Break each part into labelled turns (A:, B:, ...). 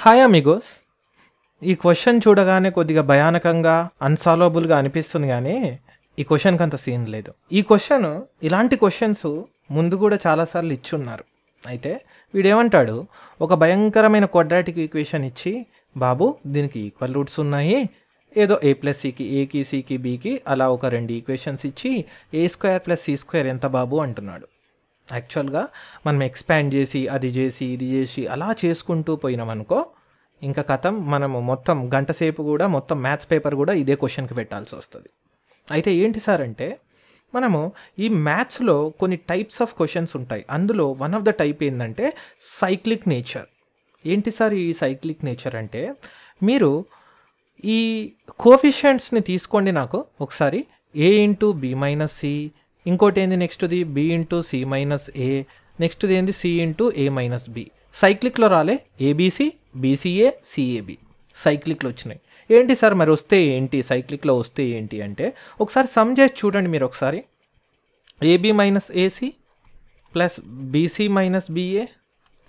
A: Hi Amigos. ఈ question చూడగానే కొద్దిగా భయానకంగా అన్సాల్వబుల్గా అనిపిస్తుంది, కానీ ఈ క్వశ్చన్కి అంత సీన్ లేదు. ఈ క్వశ్చన్ ఇలాంటి క్వశ్చన్స్ ముందు కూడా చాలాసార్లు ఇచ్చున్నారు. అయితే వీడేమంటాడు, ఒక భయంకరమైన క్వాడ్రాటిక్ ఈక్వేషన్ ఇచ్చి, బాబు దీనికి ఈక్వల్ రూట్స్ ఉన్నాయి, ఏదో ఏ ప్లస్ సికి, ఏకి సికి బీకి అలా ఒక రెండు ఈక్వేషన్స్ ఇచ్చి ఏ స్క్వేర్ ప్లస్ సి స్క్వేర్ ఎంత బాబు అంటున్నాడు. యాక్చువల్గా మనం ఎక్స్పాండ్ చేసి అది చేసి ఇది చేసి అలా చేసుకుంటూ పోయినామనుకో, ఇంకా కథం మనము మొత్తం గంట సేపు కూడా మొత్తం మ్యాథ్స్ పేపర్ కూడా ఇదే క్వశ్చన్కి పెట్టాల్సి వస్తుంది. అయితే ఏంటి సార్ అంటే, మనము ఈ మ్యాథ్స్లో కొన్ని టైప్స్ ఆఫ్ క్వశ్చన్స్ ఉంటాయి. అందులో వన్ ఆఫ్ ద టైప్ ఏంటంటే సైక్లిక్ నేచర్. ఏంటి సార్ ఈ సైక్లిక్ నేచర్ అంటే, మీరు ఈ కోఫిషియంట్స్ని తీసుకోండి. నాకు ఒకసారి ఏ ఇంటూ బి మైనస్ సి, ఇంకోటి ఏంది నెక్స్ట్ది బి ఇంటూ సి మైనస్ ఏ, నెక్స్ట్ది ఏంది C into A minus B. సైక్లిక్లో రాలే ఏబీసీ, బీసీఏ, సిఏబి సైక్లిక్లో వచ్చినాయి. ఏంటి సార్ మరి వస్తే ఏంటి, సైక్లిక్లో వస్తే ఏంటి అంటే, ఒకసారి సమ్ చేసి చూడండి మీరు. ఒకసారి AB minus AC plus BC minus BA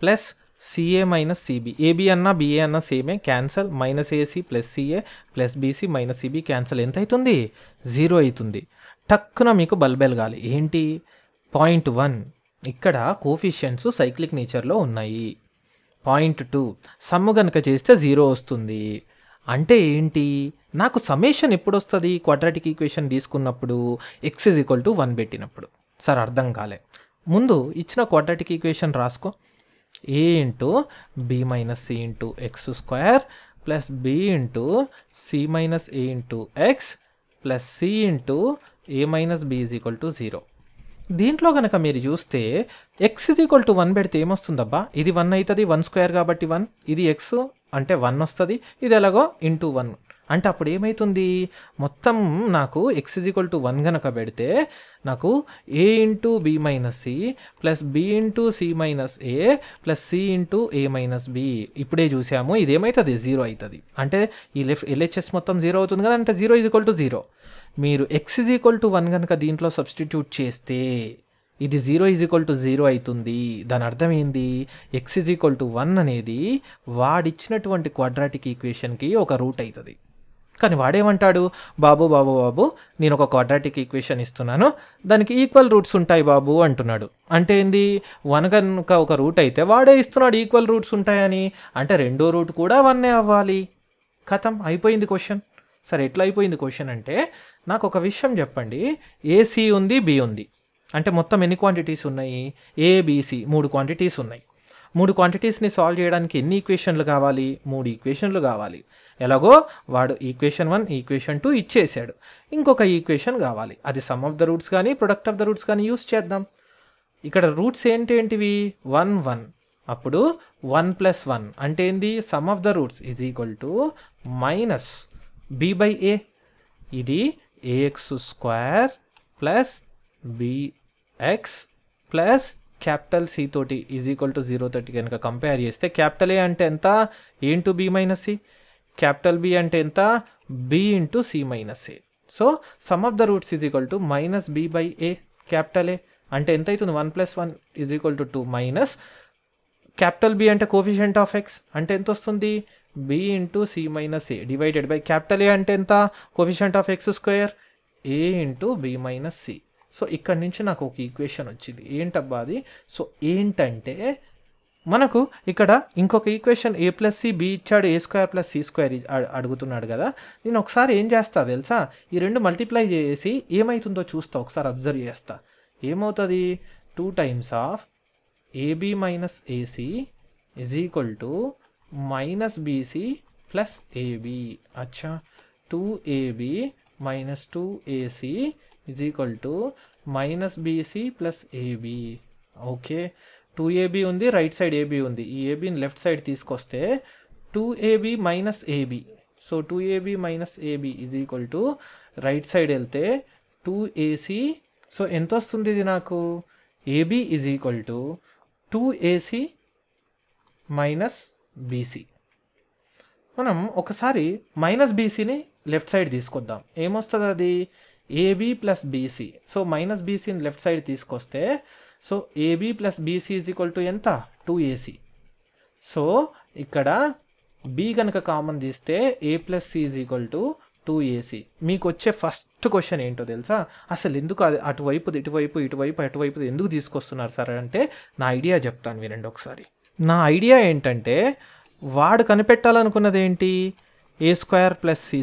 A: plus CA minus CB. AB అన్నా బిఏ అన్నా సేమే, cancel. Minus AC plus CA plus BC minus CB cancel. ఎంత అవుతుంది? 0 అవుతుంది. టక్కున మీకు బల్బెలగాలి. ఏంటి? 0.1. ఇక్కడ కోఫిషియంట్స్ సైక్లిక్ నేచర్లో ఉన్నాయి. 0.2 సమ్ము కనుక చేస్తే 0 వస్తుంది. అంటే ఏంటి, నాకు సమేషన్ ఎప్పుడు వస్తుంది? క్వాడ్రాటిక్ ఈక్వేషన్ తీసుకున్నప్పుడు x = 1 పెట్టినప్పుడు. సార్ అర్థం కాలే. ముందు ఇచ్చిన క్వాడ్రాటిక్ ఈక్వేషన్ రాసుకో. a into B minus C into X square plus B into C minus A into X plus C into A minus B = 0. దీంట్లో కనుక మీరు చూస్తే x = 1 పెడితే ఏమొస్తుందబ్బా? ఇది 1 అవుతుంది, 1 స్క్వేర్ కాబట్టి 1. ఇది x అంటే 1 వస్తుంది. ఇది ఎలాగో ఇంటూ 1 అంటే అప్పుడు ఏమవుతుంది? మొత్తం నాకు x = 1 కనుక పెడితే నాకు a into B minus C plus B into C minus A plus C into A minus B. ఇప్పుడే చూసాము, ఇదేమవుతుంది? 0 అవుతుంది. అంటే ఈ LHS మొత్తం 0 అవుతుంది కదా, అంటే 0 = 0. మీరు x = 1 కనుక దీంట్లో సబ్స్టిట్యూట్ చేస్తే ఇది 0 = 0 అవుతుంది. దాని అర్థం ఏంది? x = 1 అనేది వాడిచ్చినటువంటి క్వాడ్రాటిక్ ఈక్వేషన్కి ఒక రూట్ అవుతుంది. కానీ వాడేమంటాడు, బాబు బాబు బాబు నేను ఒక క్వాడ్రాటిక్ ఈక్వేషన్ ఇస్తున్నాను, దానికి ఈక్వల్ రూట్స్ ఉంటాయి బాబు అంటున్నాడు. అంటే ఏంది? 1 కనుక ఒక రూట్ అయితే వాడే ఇస్తున్నాడు ఈక్వల్ రూట్స్ ఉంటాయని. అంటే రెండో రూట్ కూడా 1 అవ్వాలి. కథం అయిపోయింది క్వశ్చన్. సరే ఎట్లా అయిపోయింది క్వశ్చన్ అంటే, నాకు ఒక విషయం చెప్పండి. ఏసీ ఉంది, బి ఉంది, అంటే మొత్తం ఎన్ని క్వాంటిటీస్ ఉన్నాయి? ఏబిసి 3 క్వాంటిటీస్ ఉన్నాయి. 3 క్వాంటిటీస్ని సాల్వ్ చేయడానికి ఎన్ని ఈక్వేషన్లు కావాలి? 3 ఈక్వేషన్లు కావాలి. ఎలాగో వాడు ఈక్వేషన్ 1, ఈక్వేషన్ 2 ఇచ్చేసాడు. ఇంకొక ఈక్వేషన్ కావాలి. అది సమ్ ఆఫ్ ద రూట్స్ కానీ ప్రొడక్ట్ ఆఫ్ ద రూట్స్ కానీ యూస్ చేద్దాం. ఇక్కడ రూట్స్ ఏంటివి? 1 1. అప్పుడు 1 + 1 అంటే ఏంది? Sum of the roots = minus b by a. ఇది ax² plus bx plus capital c తోటి = 0 తోటి కనుక కంపేర్ చేస్తే, క్యాపిటల్ ఏ అంటే ఎంత? A into B minus c. Capital B అంటే ఎంత? B into C minus a. So sum of the roots minus b by a. Capital A అంటే ఎంత అవుతుంది? 1 + 1 = 2 మైనస్ క్యాపిటల్ బి అంటే కోఫిషియంట్ ఆఫ్ ఎక్స్ అంటే ఎంత వస్తుంది? B into C minus a divided by capital A అంటే ఎంత? Coefficient of x square a into B minus c. So ఇక్కడ నుంచి నాకు ఒక ఈక్వేషన్ వచ్చింది. ఏంటబ్బా అది? సో ఏంటంటే, మనకు ఇక్కడ ఇంకొక ఈక్వేషన్ a + c b ఇచ్చాడు, a² + c² అడుగుతున్నాడు కదా. నేను ఒకసారి ఏం చేస్తా తెలుసా? ఈ రెండు మల్టిప్లై చేసి ఏమవుతుందో చూస్తా, ఒకసారి అబ్జర్వ్ చేస్తా. ఏమవుతుంది? 2 times of ab minus AC minus BC plus AB. అచ్చా, 2ab minus 2ac minus BC plus AB. Okay, 2ab ఉంది, రైట్ సైడ్ ఏబి ఉంది. ఈ ఏబిని లెఫ్ట్ సైడ్ తీసుకొస్తే 2ab minus ab. So 2ab minus ab right side వెళ్తే 2ac. So ఎంత వస్తుంది ఇది నాకు? Ab = 2ac minus bc. మనం ఒకసారి మైనస్ బీసీని లెఫ్ట్ సైడ్ తీసుకొద్దాం. ఏమొస్తుంది అది? Ab plus bc. So minus బీసీని లెఫ్ట్ సైడ్ తీసుకొస్తే, సో ఏబి ప్లస్ బీసీ = ఎంత? 2ac. సో ఇక్కడ బి కనుక కామన్ తీస్తే a plus c is equal to 2ac. మీకు వచ్చే ఫస్ట్ క్వశ్చన్ ఏంటో తెలుసా, అసలు ఎందుకు అది అటువైపుది ఇటువైపు అటువైపుది ఎందుకు తీసుకొస్తున్నారు సార్ అంటే నా ఐడియా చెప్తాను వినండి ఒకసారి. నా ఐడియా ఏంటంటే వాడు కనిపెట్టాలనుకున్నది ఏంటి, a² + c².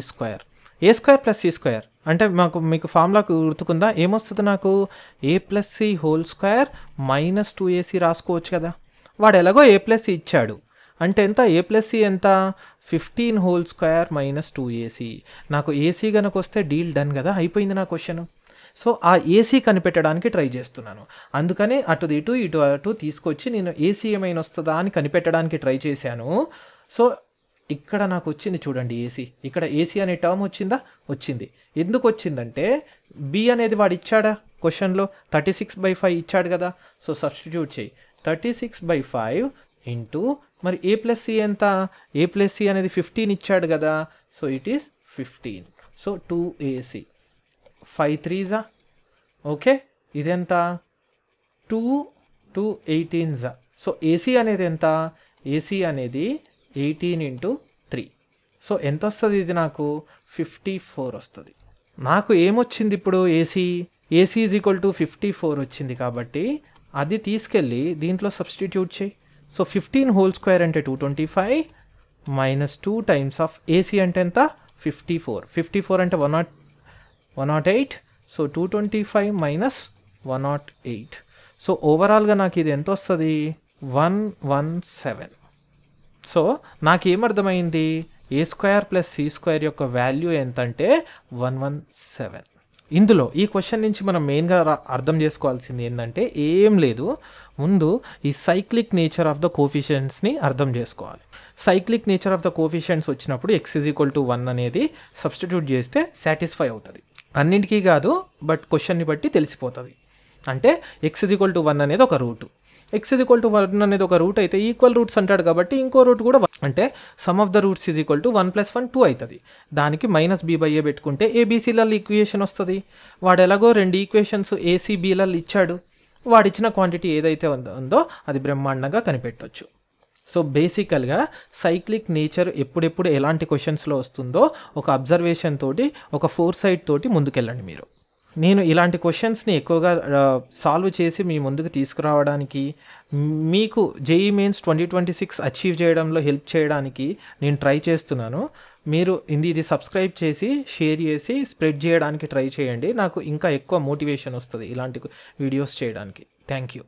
A: a² + c² అంటే మీకు ఫార్ములాకు గుర్తుకుందా, ఏమొస్తుంది నాకు, a + c² - 2ac రాసుకోవచ్చు కదా. వాడు ఎలాగో a + c ఇచ్చాడు అంటే ఎంత, a + c ఎంత, 15² - 2ac. నాకు ఏసీ కనుక వస్తే డీల్ డన్ కదా, అయిపోయింది నా క్వశ్చన్. సో ఆ ఏసీ కనిపెట్టడానికి ట్రై చేస్తున్నాను. అందుకని ఇటు తీసుకొచ్చి నేను ఏసీ ఏమైనా వస్తుందా అని కనిపెట్టడానికి ట్రై చేశాను. సో ఇక్కడ నాకు వచ్చింది చూడండి ఏసీ. ఇక్కడ ఏసీ అనే టర్మ్ వచ్చింది. ఎందుకు వచ్చిందంటే బి అనేది వాడు ఇచ్చాడా క్వశ్చన్లో, 36/5 ఇచ్చాడు కదా. సో సబ్స్టిట్యూట్ చేయి, 36/5 ఇంటూ మరి a + c ఎంత, a + c అనేది 15 ఇచ్చాడు కదా. So it is 15. So 2ac, 5 3s okay, ఇదెంత 2 18s. సో ఏసీ అనేది ఎంత, ఏసీ అనేది 18 × 3. సో ఎంత వస్తుంది ఇది నాకు, 54 వస్తుంది. నాకు ఏమొచ్చింది ఇప్పుడు, ఏసీ ఈజ్ ఈక్వల్ టు 54 వచ్చింది కాబట్టి అది తీసుకెళ్ళి దీంట్లో సబ్స్టిట్యూట్ చేయి. సో 15² అంటే 225 - 2 టైమ్స్ ఆఫ్ ఏసీ అంటే ఎంత, 54 అంటే 108. సో 225 - 108. సో ఓవరాల్గా నాకు ఇది ఎంత వస్తుంది, 117. సో నాకేమర్థమైంది, a² + c² యొక్క వాల్యూ ఎంత అంటే 117. ఇందులో ఈ క్వశ్చన్ నుంచి మనం మెయిన్గా అర్థం చేసుకోవాల్సింది ఏంటంటే ఏం లేదు, ముందు ఈ సైక్లిక్ నేచర్ ఆఫ్ ద కోఫిషియెంట్స్ని అర్థం చేసుకోవాలి. సైక్లిక్ నేచర్ ఆఫ్ ద కోఫిషియెంట్స్ వచ్చినప్పుడు x = 1 అనేది సబ్స్టిట్యూట్ చేస్తే సాటిస్ఫై అవుతుంది. అన్నింటికీ కాదు, బట్ క్వశ్చన్ని బట్టి తెలిసిపోతుంది. అంటే x = 1 అనేది ఒక రూటు, x = 1 అనేది ఒక రూట్ అయితే ఈక్వల్ రూట్స్ అంటాడు కాబట్టి ఇంకో రూట్ కూడా అంటే సమ్ ఆఫ్ ద రూట్స్ = 1 + 1 2 అవుతుంది. దానికి -b/a పెట్టుకుంటే ఏబీసీలలో ఈక్వేషన్ వస్తుంది. వాడు ఎలాగో 2 ఈక్వేషన్స్ ఏసీబీలలో ఇచ్చాడు. వాడిచ్చిన క్వాంటిటీ ఏదైతే ఉందో అది బ్రహ్మాండంగా కనిపెట్టవచ్చు. సో బేసికల్గా సైక్లిక్ నేచర్ ఎప్పుడెప్పుడు ఎలాంటి క్వశ్చన్స్లో వస్తుందో ఒక అబ్జర్వేషన్ తోటి, ఒక ఫోర్సైట్ తోటి ముందుకెళ్ళండి మీరు. నేను ఇలాంటి క్వశ్చన్స్ని ఎక్కువగా సాల్వ్ చేసి మీ ముందుకు తీసుకురావడానికి, మీకు జేఈఈ మెయిన్స్ 2026 అచీవ్ చేయడంలో హెల్ప్ చేయడానికి నేను ట్రై చేస్తున్నాను. మీరు ఇది సబ్స్క్రైబ్ చేసి, షేర్ చేసి, స్ప్రెడ్ చేయడానికి ట్రై చేయండి. నాకు ఇంకా ఎక్కువ మోటివేషన్ వస్తుంది ఇలాంటి వీడియోస్ చేయడానికి. Thank you.